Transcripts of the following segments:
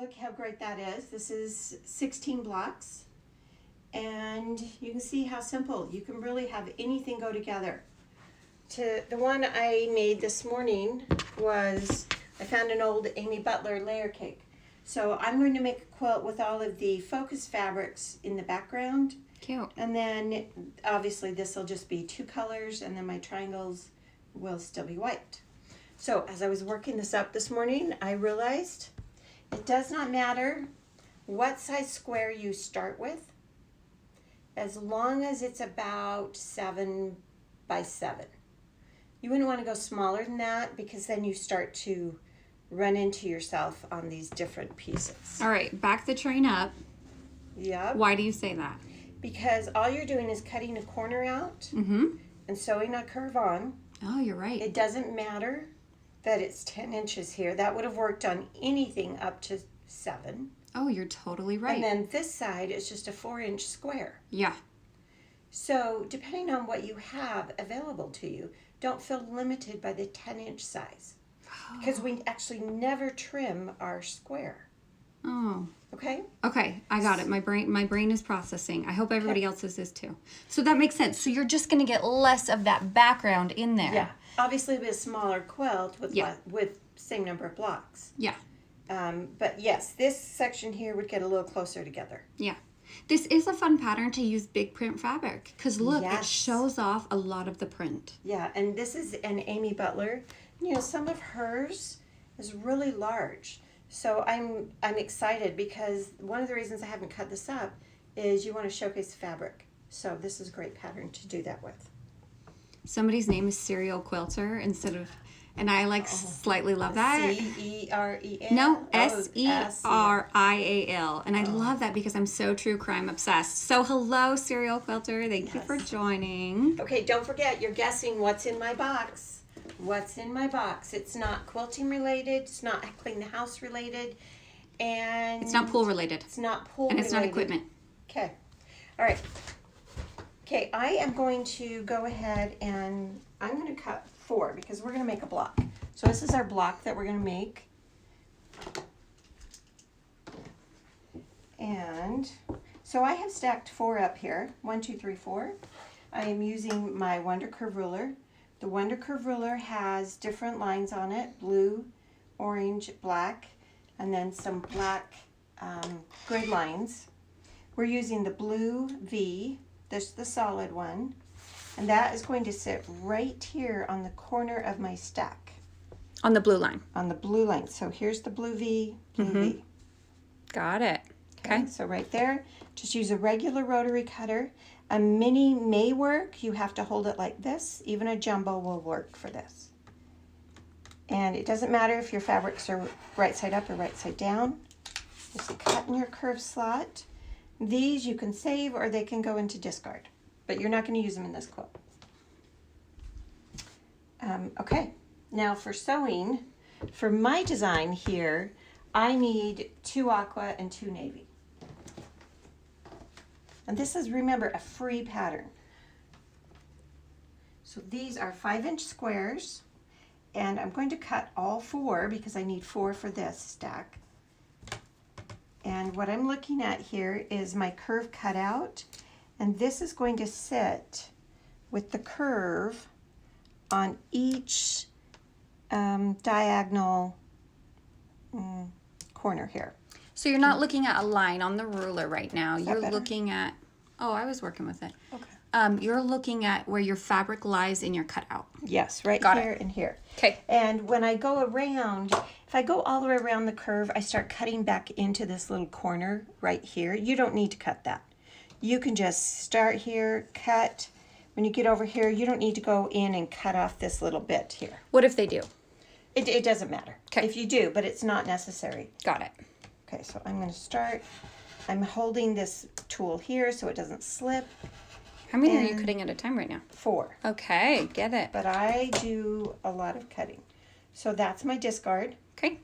look how great that is. This is 16 blocks. And you can see how simple. You can really have anything go together. The one I made this morning was, I found an old Amy Butler layer cake. So I'm going to make a quilt with all of the focus fabrics in the background. Cute. And then obviously this will just be 2 colors, and then my triangles will still be white. So as I was working this up this morning, I realized it does not matter what size square you start with, as long as it's about 7 by 7. You wouldn't want to go smaller than that, because then you start to run into yourself on these different pieces. All right, back the train up. Yep. Why do you say that? Because all you're doing is cutting a corner out and sewing a curve on. Oh, you're right. It doesn't matter that it's 10 inches here. That would have worked on anything up to 7. Oh, you're totally right. And then this side is just a 4-inch square. Yeah. So depending on what you have available to you, don't feel limited by the 10-inch size. Because we actually never trim our square. Oh. Okay? Okay, I got it. My brain is processing. I hope everybody else's is too. So that makes sense. So you're just going to get less of that background in there. Yeah. Obviously with a smaller quilt with same number of blocks. Yeah. But yes, this section here would get a little closer together. Yeah. This is a fun pattern to use big print fabric, because look, Yes. it shows off a lot of the print. Yeah, and this is an Amy Butler. You know, some of hers is really large. So I'm excited, because one of the reasons I haven't cut this up is you want to showcase fabric. So this is a great pattern to do that with. Somebody's name is Serial Quilter instead of, and I slightly love that. C-E-R-E-L? No, Oh, S-E-R-I-A-L. And I love that because I'm so true crime obsessed. So hello, Serial Quilter. Thank you for joining. Okay, don't forget, you're guessing what's in my box. What's in my box? It's not quilting related. It's not clean the house related. And it's not pool related. It's not pool and related. It's not equipment. Okay. All right. Okay, I am going to go ahead and I'm going to cut 4 because we're going to make a block. So this is our block that we're going to make. And so I have stacked 4 up here. 1, 2, 3, 4. I am using my Wonder Curve ruler. The Wonder Curve ruler has different lines on it: blue, orange, black, and then some black grid lines. We're using the blue V, this the solid one, and that is going to sit right here on the corner of my stack. On the blue line. On the blue line. So here's the blue V, blue V. Got it. Okay. So right there, just use a regular rotary cutter. A mini may work. You have to hold it like this. Even a jumbo will work for this. And it doesn't matter if your fabrics are right side up or right side down. Just cut in your curve slot. These you can save or they can go into discard, but you're not going to use them in this quilt. Okay, now for sewing, for my design here, I need 2 aqua and 2 navy. And this is, remember, a free pattern. So these are 5-inch squares, and I'm going to cut all 4 because I need 4 for this stack. And what I'm looking at here is my curve cutout, and this is going to sit with the curve on each diagonal corner here. So you're not looking at a line on the ruler right now. Is that You're better? looking at, oh, I was working with it. Okay. You're looking at where your fabric lies in your cutout. Yes, right Got here it. and here. Okay. And when I go around, if I go all the way around the curve, I start cutting back into this little corner right here. You don't need to cut that. You can just start here, cut. When you get over here, you don't need to go in and cut off this little bit here. What if they do? It doesn't matter. Okay. If you do, but it's not necessary. Got it. Okay, so I'm going to start. I'm holding this tool here so it doesn't slip. How many are you And- cutting at a time right now? 4. Okay, get it. But I do a lot of cutting. So that's my discard. Okay.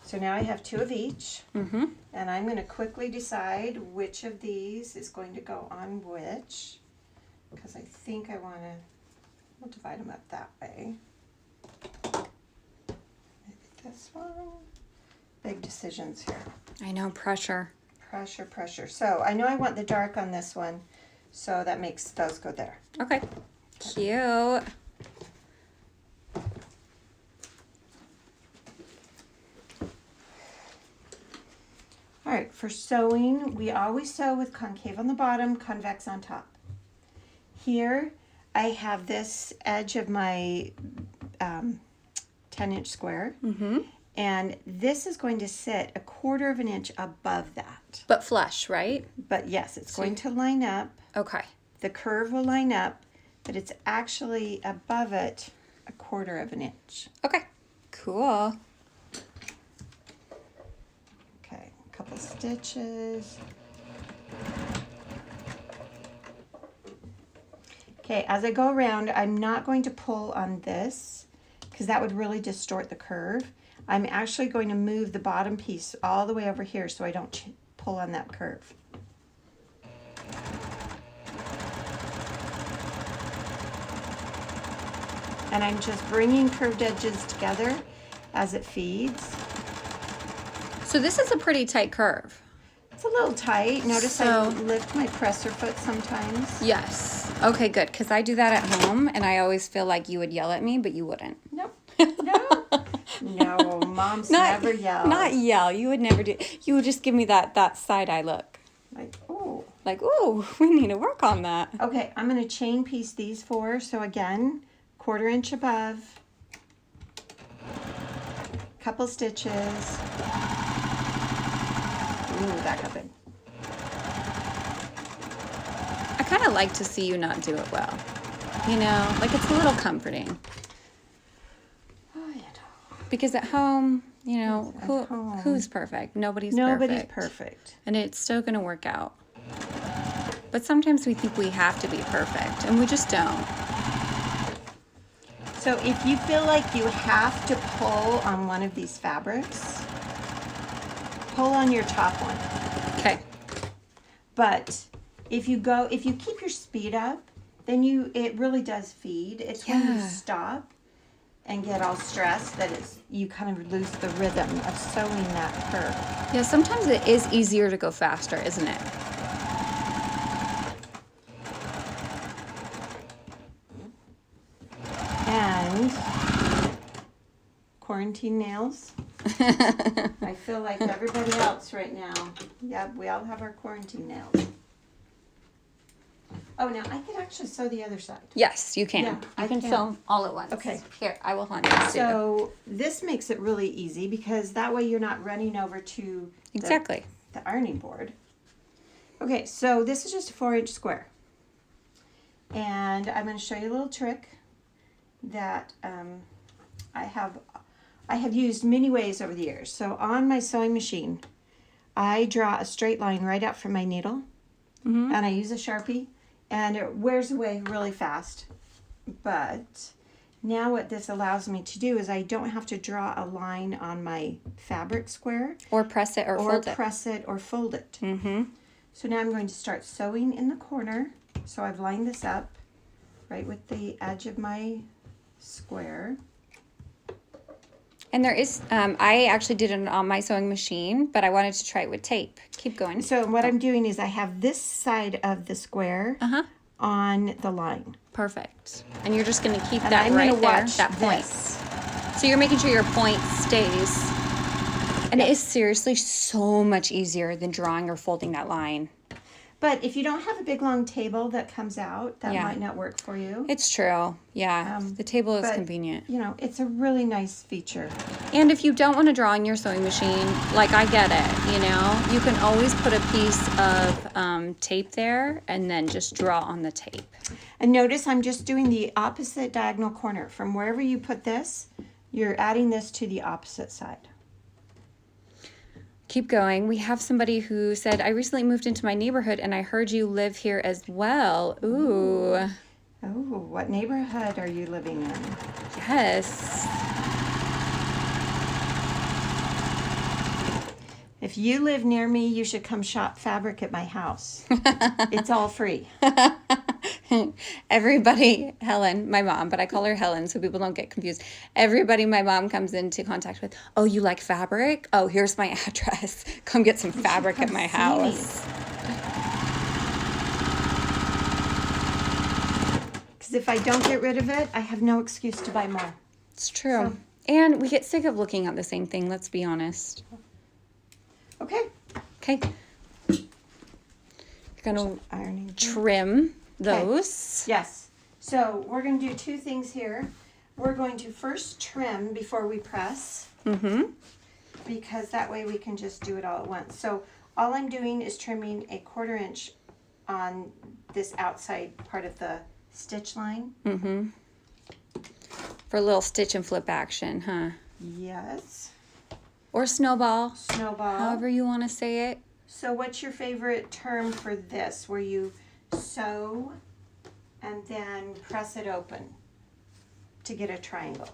So now I have 2 of each. Mm-hmm. And I'm going to quickly decide which of these is going to go on which. Because I think I want to, we'll divide them up that way. Maybe this this one. Big decisions here. I know, pressure. Pressure. So I know I want the dark on this one, so that makes those go there. Okay. Cute. All right, for sewing, we always sew with concave on the bottom, convex on top. Here, I have this edge of my 10-inch square, and this is going to sit 1/4 of an inch above that. But flush, right? But yes, it's going to line up. Okay. The curve will line up, but it's actually above it 1/4 of an inch. Okay. Cool. Okay, a couple stitches. Okay, as I go around, I'm not going to pull on this because that would really distort the curve. I'm actually going to move the bottom piece all the way over here so I don't pull on that curve. And I'm just bringing curved edges together as it feeds. So this is a pretty tight curve. It's a little tight. Notice I So- lift my presser foot sometimes. Yes. Okay, good. Because I do that at home, and I always feel like you would yell at me, but you wouldn't. Nope. No, moms never yell. Not yell. You would never do. You would just give me that side eye look. Like, ooh. Like, ooh, we need to work on that. Okay, I'm going to chain piece these 4. So again, 1/4 inch above. Couple stitches. Ooh, that got big. I kind of like to see you not do it well. You know, like it's a little comforting. Oh, yeah. Because at home, you know, At home. who's perfect? Nobody's Nobody's perfect. And it's still going to work out. But sometimes we think we have to be perfect, and we just don't. So if you feel like you have to pull on one of these fabrics, pull on your top one. Okay. But if you keep your speed up, then it really does feed. It's when you Yeah. stop and get all stressed that you kind of lose the rhythm of sewing that curve. Yeah, sometimes it is easier to go faster, isn't it? And quarantine nails. I feel like everybody else right now. Yep, we all have our quarantine nails. Oh, now I could actually sew the other side. Yes, you can. Yeah, you I can can. film all at once. Okay. Here, I will hunt you too. So this makes it really easy because that way you're not running over to Exactly. the ironing board. Okay, so this is just a 4-inch square. And I'm going to show you a little trick that I have used many ways over the years. So on my sewing machine, I draw a straight line right out from my needle, and I use a Sharpie, and it wears away really fast. But now what this allows me to do is I don't have to draw a line on my fabric square, Or press it or fold it. press it or fold it. Mm-hmm. So now I'm going to start sewing in the corner. So I've lined this up right with the edge of my square. And there is, I actually did it on my sewing machine, but I wanted to try it with tape. Keep going. So what I'm doing is I have this side of the square Uh-huh. on the line. Perfect. And you're just going to keep And that I'm right gonna there, watch that point. this. So you're making sure your point stays. And it is seriously so much easier than drawing or folding that line. But if you don't have a big long table that comes out, that Yeah. might not work for you. It's true. Yeah. The table is but, convenient. You know, it's a really nice feature. And if you don't want to draw on your sewing machine, like I get it, you know, you can always put a piece of tape there and then just draw on the tape. And notice I'm just doing the opposite diagonal corner. From wherever you put this, you're adding this to the opposite side. Keep going. We have somebody who said, I recently moved into my neighborhood and I heard you live here as well. Ooh. Oh, what neighborhood are you living in? Yes. If you live near me, you should come shop fabric at my house. It's all free. Everybody, Helen, my mom, but I call her Helen so people don't get confused. Everybody my mom comes into contact with, oh, you like fabric? Oh, here's my address. Come get some fabric at my house. Because if I don't get rid of it, I have no excuse to buy more. It's true. And we get sick of looking at the same thing, let's be honest. Okay. Okay. You're going to Ironing. trim those. Yes. So we're going to do two things here. We're going to first trim before we press. Mm-hmm. Because that way we can just do it all at once. So all I'm doing is trimming a 1/4 inch on this outside part of the stitch line. Mm-hmm. For a little stitch and flip action, huh? Yes. Or snowball. Snowball. However you want to say it. So what's your favorite term for this, where you sew and then press it open to get a triangle?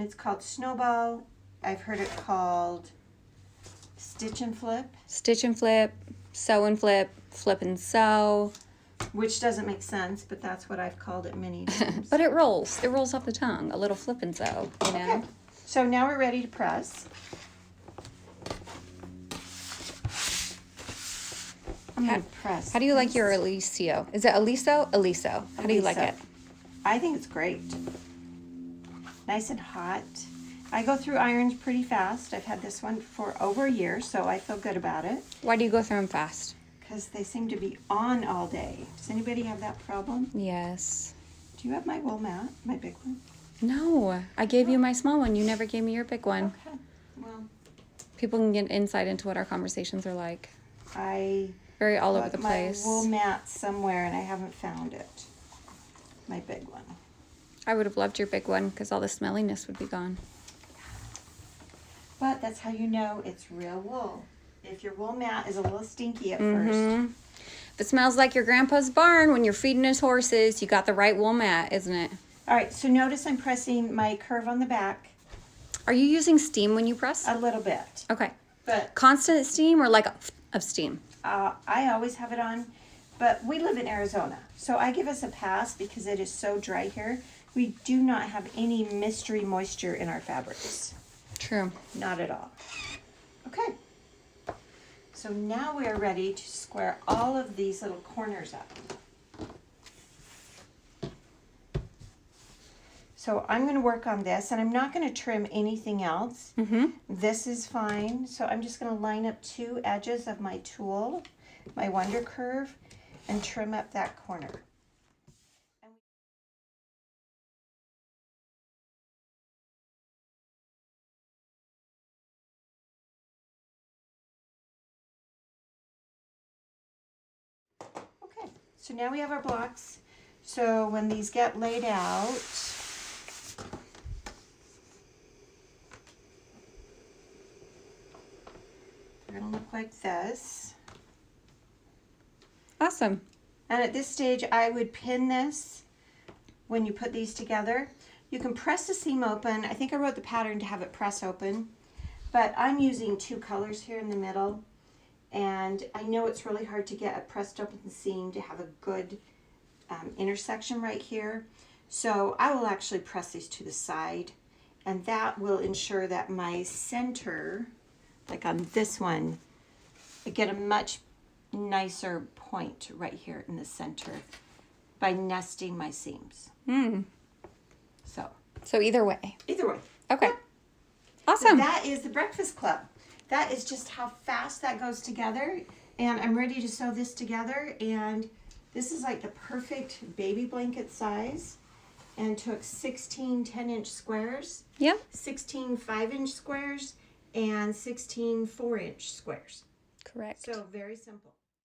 It's called snowball. I've heard it called stitch and flip. Stitch and flip, sew and flip, flip and sew. Which doesn't make sense, but that's what I've called it many times. But it rolls. It rolls off the tongue. A little flip and sew, you know? Okay. So now we're ready to press. I'm going to press. How do you like your Aliso? Is it Aliso? Aliso. How do you like Aliso. it? I think it's great. Nice and hot. I go through irons pretty fast. I've had this one for over a year, so I feel good about it. Why do you go through them fast? Because they seem to be on all day. Does anybody have that problem? Yes. Do you have my wool mat, my big one? No, I gave you my small one. You never gave me your big one. Okay. Well, People can get insight into what our conversations are like. I Very all over put the my place. wool mat somewhere and I haven't found it. My big one. I would have loved your big one because all the smelliness would be gone. But that's how you know it's real wool. If your wool mat is a little stinky at Mm-hmm. first. If it smells like your grandpa's barn when you're feeding his horses, you got the right wool mat, isn't it? All right, so notice I'm pressing my curve on the back Are you using steam when you press? a little bit. Okay. But Constant steam or like of steam? I always have it on. But we live in Arizona, so I give us a pass because it is so dry here. We do not have any mystery moisture in our fabrics. True. Not at all. Okay. So now we are ready to square all of these little corners up. So I'm going to work on this, and I'm not going to trim anything else. Mm-hmm. This is fine. So I'm just going to line up two edges of my tool, my Wonder Curve, and trim up that corner. Okay, so now we have our blocks. So when these get laid out, they're going to look like this. Awesome. And at this stage, I would pin this when you put these together. You can press the seam open. I think I wrote the pattern to have it press open, but I'm using two colors here in the middle. And I know it's really hard to get a pressed open seam to have a good intersection right here. So I will actually press these to the side, and that will ensure that my center, like on this one, I get a much nicer point right here in the center by nesting my seams. So either way. Either way. Okay. So Awesome. that is the Breakfast Club. That is just how fast that goes together. And I'm ready to sew this together. And this is like the perfect baby blanket size. And took 16 10-inch squares, Yep. 16 5-inch squares, and 16 4-inch squares. Correct. So very simple.